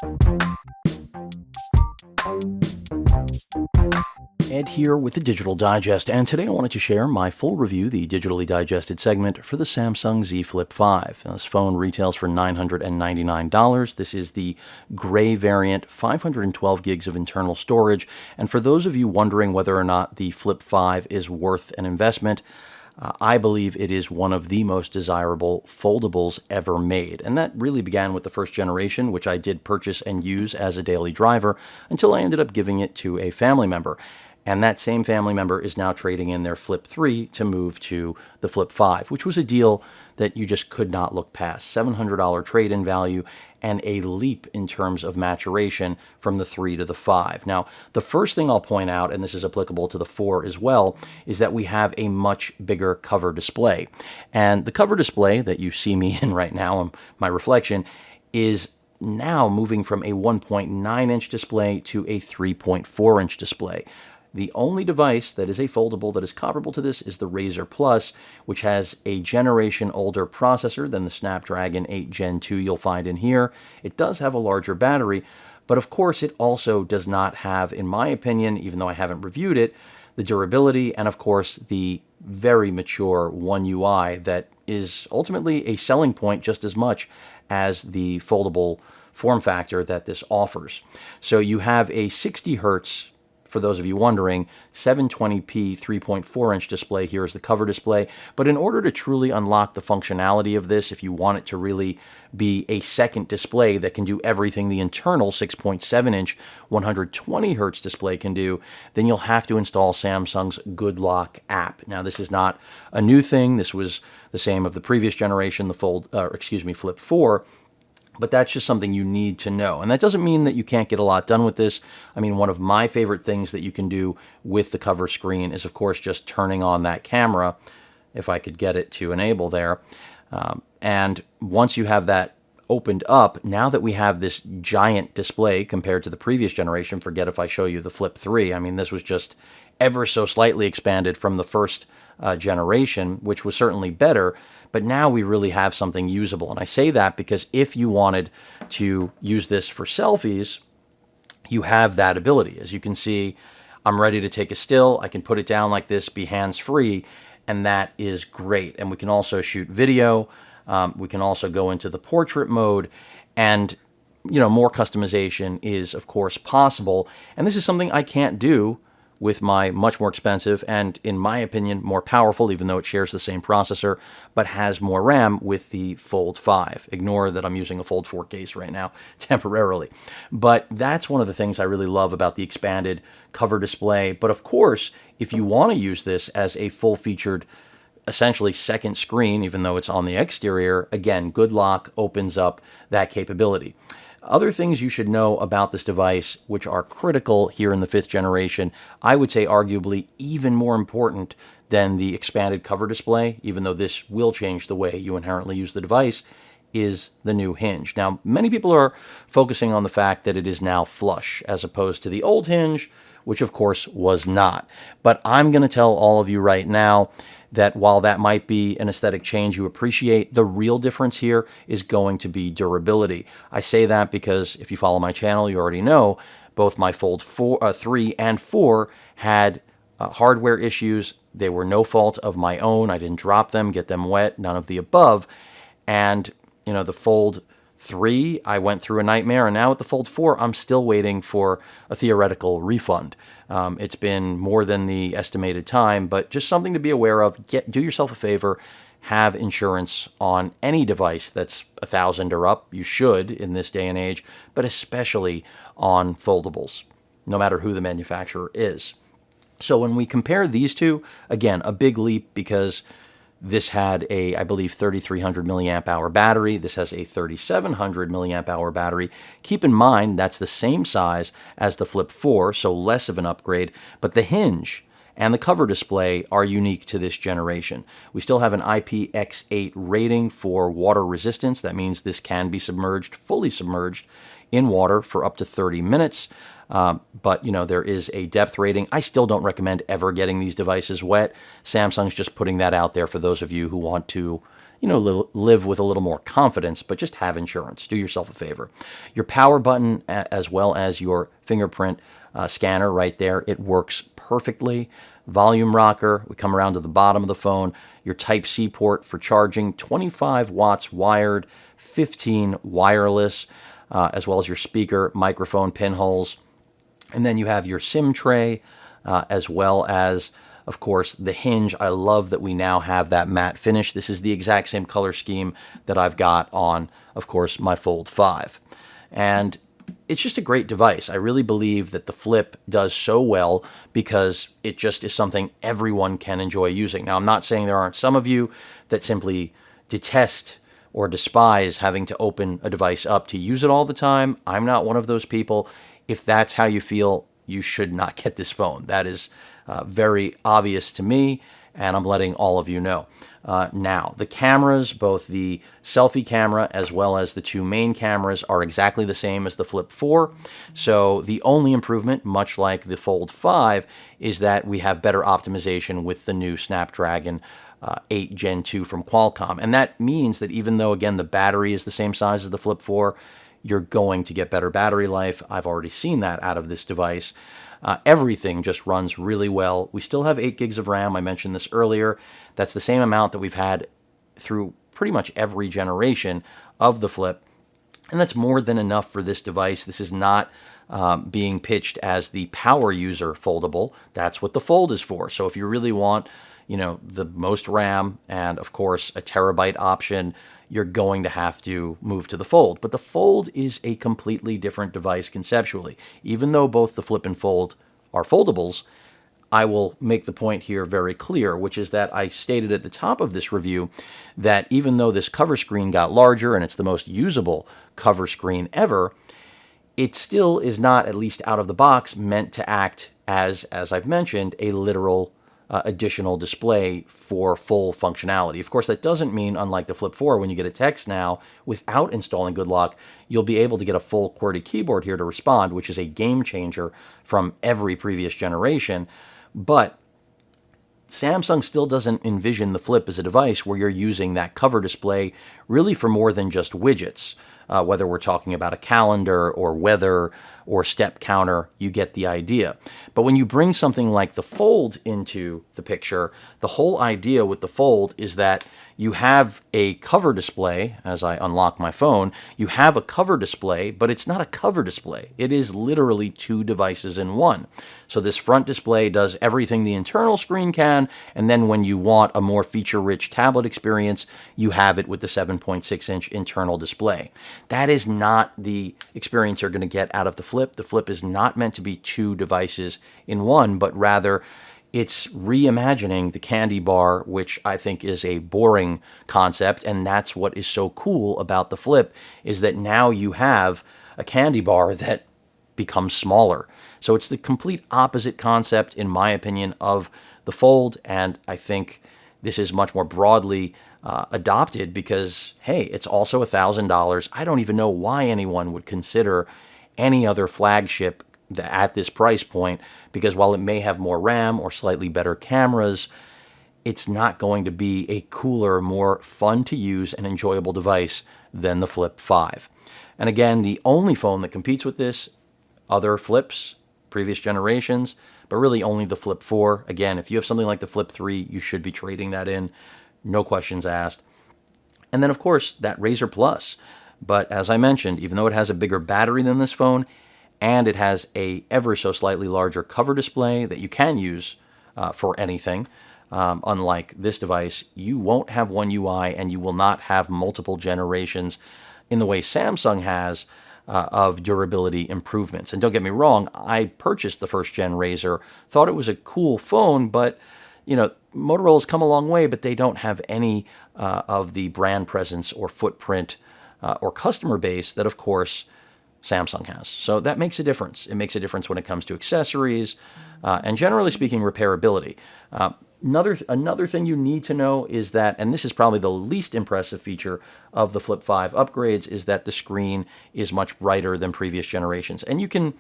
Ed here with the Digital Digest, and today I wanted to share my full review, the digitally digested segment for the Samsung Z Flip 5. Now, this phone retails for $999. This is the gray variant, 512 gigs of internal storage, and for those of you wondering whether or not the Flip 5 is worth an investment, I believe it is one of the most desirable foldables ever made. And that really began with the first generation, which I did purchase and use as a daily driver until I ended up giving it to a family member. And that same family member is now trading in their Flip 3 to move to the Flip 5, which was a deal that you just could not look past. $700 trade-in value and a leap in terms of maturation from the 3 to the 5. Now, the first thing I'll point out, and this is applicable to the 4 as well, is that we have a much bigger cover display. And the cover display that you see me in right now, my reflection, is now moving from a 1.9-inch display to a 3.4-inch display. The only device that is a foldable that is comparable to this is the Razr Plus, which has a generation older processor than the Snapdragon 8 Gen 2 you'll find in here. It does have a larger battery, but of course it also does not have, in my opinion, even though I haven't reviewed it, the durability and of course the very mature One UI that is ultimately a selling point just as much as the foldable form factor that this offers. So you have a 60 hertz, for those of you wondering, 720p 3.4-inch display here is the cover display. But in order to truly unlock the functionality of this, if you want it to really be a second display that can do everything the internal 6.7-inch 120 hertz display can do, then you'll have to install Samsung's Good Lock app. Now, this is not a new thing. This was the same of the previous generation, the Flip 4. But that's just something you need to know. And that doesn't mean that you can't get a lot done with this. I mean, one of my favorite things that you can do with the cover screen is, of course, just turning on that camera, if I could get it to enable there. And once you have that opened up, now that we have this giant display compared to the previous generation, forget if I show you the Flip 3. I mean, this was just ever so slightly expanded from the first generation, which was certainly better. But now we really have something usable. And I say that because if you wanted to use this for selfies, you have that ability. As you can see, I'm ready to take a still. I can put it down like this, be hands-free, and that is great. And we can also shoot video. We can also go into the portrait mode. And, more customization is, of course, possible. And this is something I can't do with my much more expensive and, in my opinion, more powerful, even though it shares the same processor, but has more RAM with the Fold 5. Ignore that I'm using a Fold 4 case right now temporarily. But that's one of the things I really love about the expanded cover display. But of course, if you want to use this as a full-featured, essentially second screen, even though it's on the exterior, again, Good Lock opens up that capability. Other things you should know about this device, which are critical here in the 5th generation, I would say arguably even more important than the expanded cover display, even though this will change the way you inherently use the device, is the new Hinge. Now, many people are focusing on the fact that it is now flush, as opposed to the old Hinge, which of course was not. But I'm going to tell all of you right now that while that might be an aesthetic change you appreciate, the real difference here is going to be durability. I say that because if you follow my channel, you already know both my Fold 3 and 4 had hardware issues. They were no fault of my own. I didn't drop them, get them wet, none of the above. And, the Fold 3, I went through a nightmare, and now with the Fold 4, I'm still waiting for a theoretical refund. It's been more than the estimated time, but just something to be aware of. Do yourself a favor, have insurance on any device that's $1,000 or up. You should in this day and age, but especially on foldables, no matter who the manufacturer is. So when we compare these two, again, a big leap because this had a, I believe, 3,300 milliamp hour battery. This has a 3,700 milliamp hour battery. Keep in mind, that's the same size as the Flip 4, so less of an upgrade. But the Hinge and the cover display are unique to this generation. We still have an IPX8 rating for water resistance. That means this can be submerged, fully submerged, in water for up to 30 minutes. But, there is a depth rating. I still don't recommend ever getting these devices wet. Samsung's just putting that out there for those of you who want to, live with a little more confidence, but just have insurance. Do yourself a favor. Your power button, as well as your fingerprint scanner right there, it works perfectly. Volume rocker, we come around to the bottom of the phone. Your Type-C port for charging, 25 watts wired, 15 wireless, as well as your speaker, microphone pinholes. And then you have your SIM tray, as well as, of course, the hinge. I love that we now have that matte finish. This is the exact same color scheme that I've got on, of course, my Fold 5. And it's just a great device. I really believe that the Flip does so well because it just is something everyone can enjoy using. Now, I'm not saying there aren't some of you that simply detest or despise having to open a device up to use it all the time. I'm not one of those people. If that's how you feel, you should not get this phone. That is very obvious to me, and I'm letting all of you know. Now, the cameras, both the selfie camera as well as the two main cameras, are exactly the same as the Flip 4. So the only improvement, much like the Fold 5, is that we have better optimization with the new Snapdragon 8 Gen 2 from Qualcomm. And that means that even though, again, the battery is the same size as the Flip 4, you're going to get better battery life. I've already seen that out of this device. Everything just runs really well. We still have 8 gigs of RAM. I mentioned this earlier. That's the same amount that we've had through pretty much every generation of the Flip. And that's more than enough for this device. This is not being pitched as the power user foldable. That's what the Fold is for. So if you really want, the most RAM and, of course, a terabyte option, you're going to have to move to the Fold. But the Fold is a completely different device conceptually. Even though both the Flip and Fold are foldables, I will make the point here very clear, which is that I stated at the top of this review that even though this cover screen got larger and it's the most usable cover screen ever, it still is not, at least out of the box, meant to act as I've mentioned, a literal additional display for full functionality. Of course, that doesn't mean, unlike the Flip 4, when you get a text now, without installing Good Lock, you'll be able to get a full QWERTY keyboard here to respond, which is a game changer from every previous generation. But Samsung still doesn't envision the Flip as a device where you're using that cover display really for more than just widgets. Whether we're talking about a calendar or weather or step counter, you get the idea. But when you bring something like the Fold into the picture, the whole idea with the Fold is that you have a cover display. As I unlock my phone, you have a cover display, but it's not a cover display. It is literally two devices in one. So this front display does everything the internal screen can, and then when you want a more feature-rich tablet experience, you have it with the 7.6-inch internal display. That is not the experience you're going to get out of the Flip. The Flip is not meant to be two devices in one, but rather it's reimagining the candy bar, which I think is a boring concept, and that's what is so cool about the Flip, is that now you have a candy bar that becomes smaller. So it's the complete opposite concept, in my opinion, of the Fold, and I think this is much more broadly adopted because, hey, it's also $1,000. I don't even know why anyone would consider any other flagship at this price point, because while it may have more RAM or slightly better cameras, it's not going to be a cooler, more fun to use and enjoyable device than the Flip 5. And again, the only phone that competes with this, other Flips, previous generations, but really only the Flip 4. Again, if you have something like the Flip 3, you should be trading that in, no questions asked. And then, of course, that Razr Plus. But as I mentioned, even though it has a bigger battery than this phone, and it has a ever so slightly larger cover display that you can use for anything, unlike this device, you won't have one UI and you will not have multiple generations in the way Samsung has of durability improvements. And don't get me wrong, I purchased the first gen Razr, thought it was a cool phone, but Motorola's come a long way, but they don't have any of the brand presence or footprint or customer base that, of course, Samsung has. So that makes a difference. It makes a difference when it comes to accessories and, generally speaking, repairability. Another thing you need to know is that, and this is probably the least impressive feature of the Flip 5 upgrades, is that the screen is much brighter than previous generations. And you can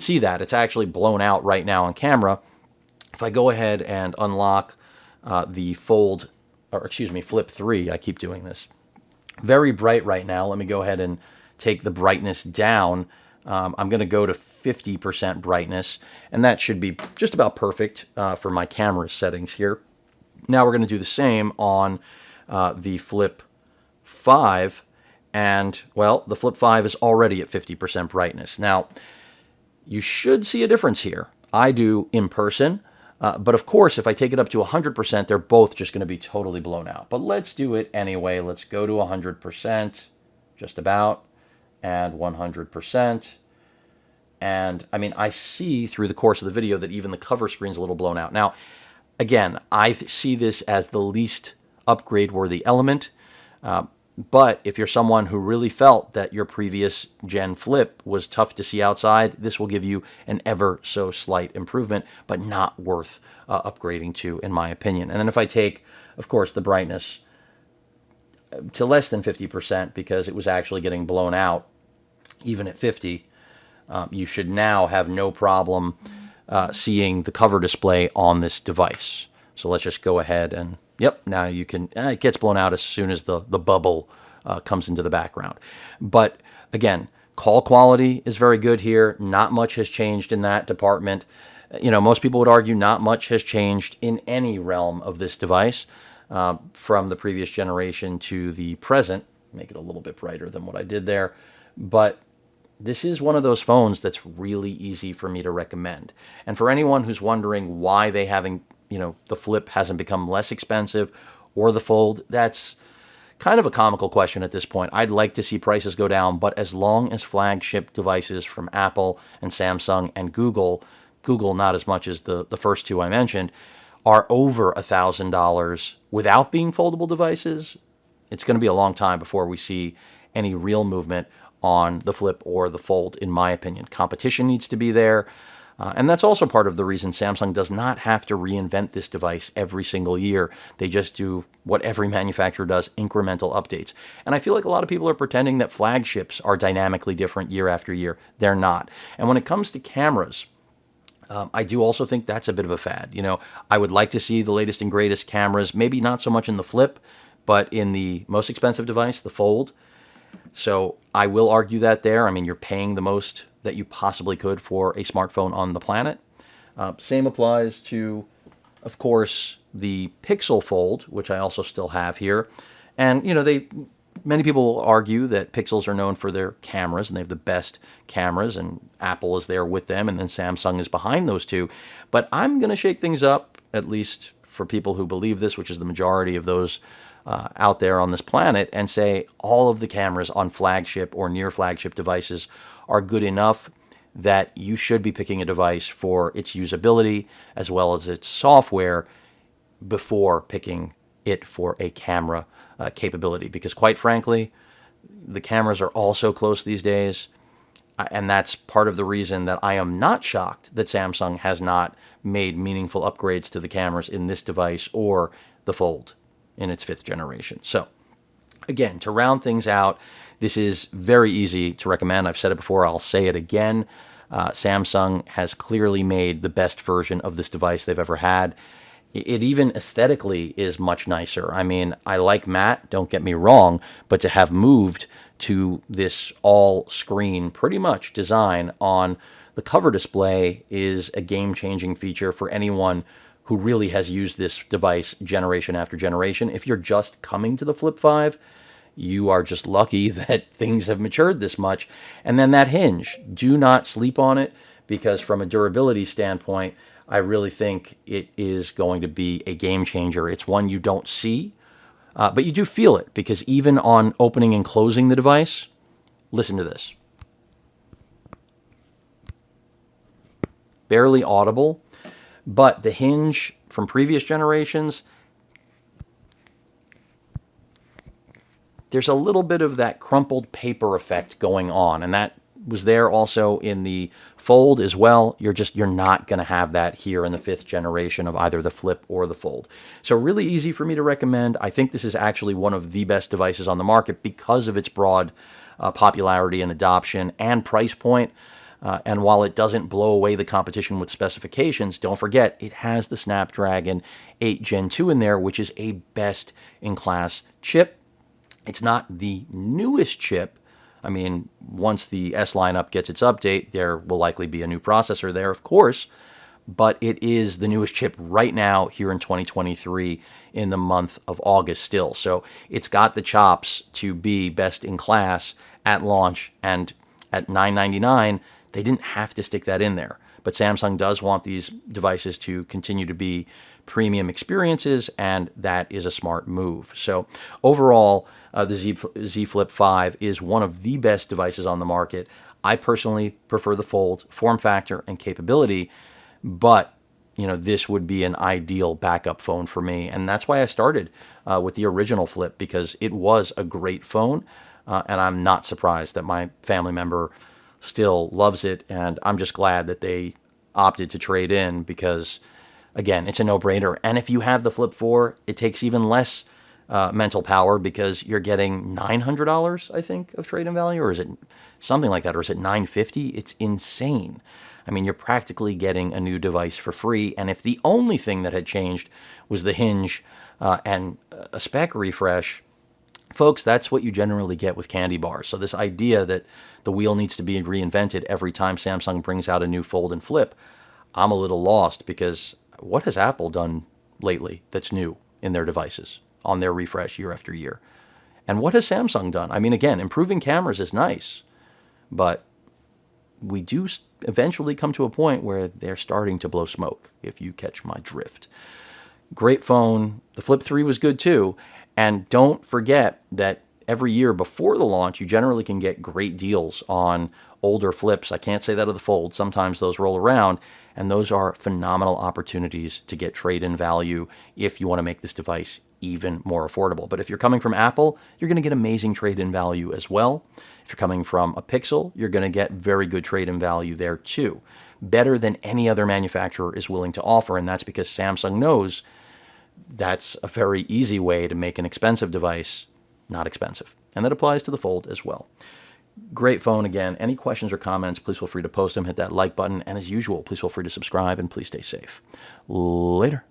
see that. It's actually blown out right now on camera. If I go ahead and unlock the Fold or excuse me, Flip 3. I keep doing this. Very bright right now. Let me go ahead and take the brightness down. I'm going to go to 50% brightness, and that should be just about perfect for my camera settings here. Now we're going to do the same on the Flip 5, and, well, the Flip 5 is already at 50% brightness. Now, you should see a difference here. I do in person, but of course, if I take it up to 100%, they're both just going to be totally blown out. But let's do it anyway. Let's go to 100%, just about, and 100%. And, I mean, I see through the course of the video that even the cover screen's a little blown out. Now, again, I see this as the least upgrade-worthy element. But if you're someone who really felt that your previous gen Flip was tough to see outside, this will give you an ever so slight improvement, but not worth upgrading to, in my opinion. And then if I take, of course, the brightness to less than 50% because it was actually getting blown out, even at 50, you should now have no problem seeing the cover display on this device. So let's just go ahead and, yep, now you can, it gets blown out as soon as the bubble comes into the background. But again, call quality is very good here. Not much has changed in that department. You know, most people would argue not much has changed in any realm of this device from the previous generation to the present. Make it a little bit brighter than what I did there. But this is one of those phones that's really easy for me to recommend. And for anyone who's wondering why they haven't, you know, the Flip hasn't become less expensive or the Fold, that's kind of a comical question at this point. I'd like to see prices go down, but as long as flagship devices from Apple and Samsung and Google not as much as the first two I mentioned, are over $1,000 without being foldable devices, it's going to be a long time before we see any real movement on the Flip or the Fold, in my opinion. Competition needs to be there. And that's also part of the reason Samsung does not have to reinvent this device every single year. They just do what every manufacturer does, incremental updates. And I feel like a lot of people are pretending that flagships are dynamically different year after year. They're not. And when it comes to cameras, I do also think that's a bit of a fad. You know, I would like to see the latest and greatest cameras, maybe not so much in the Flip, but in the most expensive device, the Fold. So I will argue that there. I mean, you're paying the most that you possibly could for a smartphone on the planet. Same applies to, of course, the Pixel Fold, which I also still have here. And, you know, many people will argue that Pixels are known for their cameras, and they have the best cameras, and Apple is there with them, and then Samsung is behind those two. But I'm going to shake things up, at least for people who believe this, which is the majority of those out there on this planet, and say all of the cameras on flagship or near flagship devices are good enough that you should be picking a device for its usability as well as its software before picking it for a camera capability. Because quite frankly, the cameras are all so close these days, and that's part of the reason that I am not shocked that Samsung has not made meaningful upgrades to the cameras in this device or the Fold in its 5th generation. So again, to round things out, this is very easy to recommend. I've said it before, I'll say it again. Samsung has clearly made the best version of this device they've ever had. It even aesthetically is much nicer. I mean, I like matte, don't get me wrong, but to have moved to this all-screen, pretty much, design on the cover display is a game-changing feature for anyone who really has used this device generation after generation. If you're just coming to the Flip 5, you are just lucky that things have matured this much. And then that Hinge, do not sleep on it, because from a durability standpoint, I really think it is going to be a game changer. It's one you don't see, but you do feel it, because even on opening and closing the device, listen to this. Barely audible, but the Hinge from previous generations, there's a little bit of that crumpled paper effect going on, and that was there also in the Fold as well. You're not going to have that here in the 5th generation of either the Flip or the Fold. So really easy for me to recommend. I think this is actually one of the best devices on the market because of its broad popularity and adoption and price point. And while it doesn't blow away the competition with specifications, don't forget it has the Snapdragon 8 Gen 2 in there, which is a best-in-class chip. It's not the newest chip. I mean, once the S lineup gets its update, there will likely be a new processor there, of course, but it is the newest chip right now here in 2023 in the month of August still. So it's got the chops to be best in class at launch, and at $999, they didn't have to stick that in there. But Samsung does want these devices to continue to be premium experiences, and that is a smart move. So overall, the Z Flip 5 is one of the best devices on the market. I personally prefer the Fold form factor and capability, but this would be an ideal backup phone for me. And that's why I started with the original Flip, because it was a great phone. And I'm not surprised that my family member still loves it. And I'm just glad that they opted to trade in because, again, it's a no-brainer. And if you have the Flip 4, it takes even less mental power because you're getting $900, I think, of trade-in value. Or is it something like that? Or is it $950? It's insane. I mean, you're practically getting a new device for free. And if the only thing that had changed was the hinge and a spec refresh, folks, that's what you generally get with candy bars. So this idea that the wheel needs to be reinvented every time Samsung brings out a new Fold and Flip, I'm a little lost, because what has Apple done lately that's new in their devices on their refresh year after year? And what has Samsung done? I mean, again, improving cameras is nice, but we do eventually come to a point where they're starting to blow smoke, if you catch my drift. Great phone. The Flip 3 was good too. And don't forget that every year before the launch, you generally can get great deals on older Flips. I can't say that of the Fold. Sometimes those roll around, and those are phenomenal opportunities to get trade-in value if you want to make this device even more affordable. But if you're coming from Apple, you're going to get amazing trade-in value as well. If you're coming from a Pixel, you're going to get very good trade-in value there too. Better than any other manufacturer is willing to offer, and that's because Samsung knows that's a very easy way to make an expensive device not expensive. And that applies to the Fold as well. Great phone again. Any questions or comments, please feel free to post them. Hit that like button. And as usual, please feel free to subscribe, and please stay safe. Later.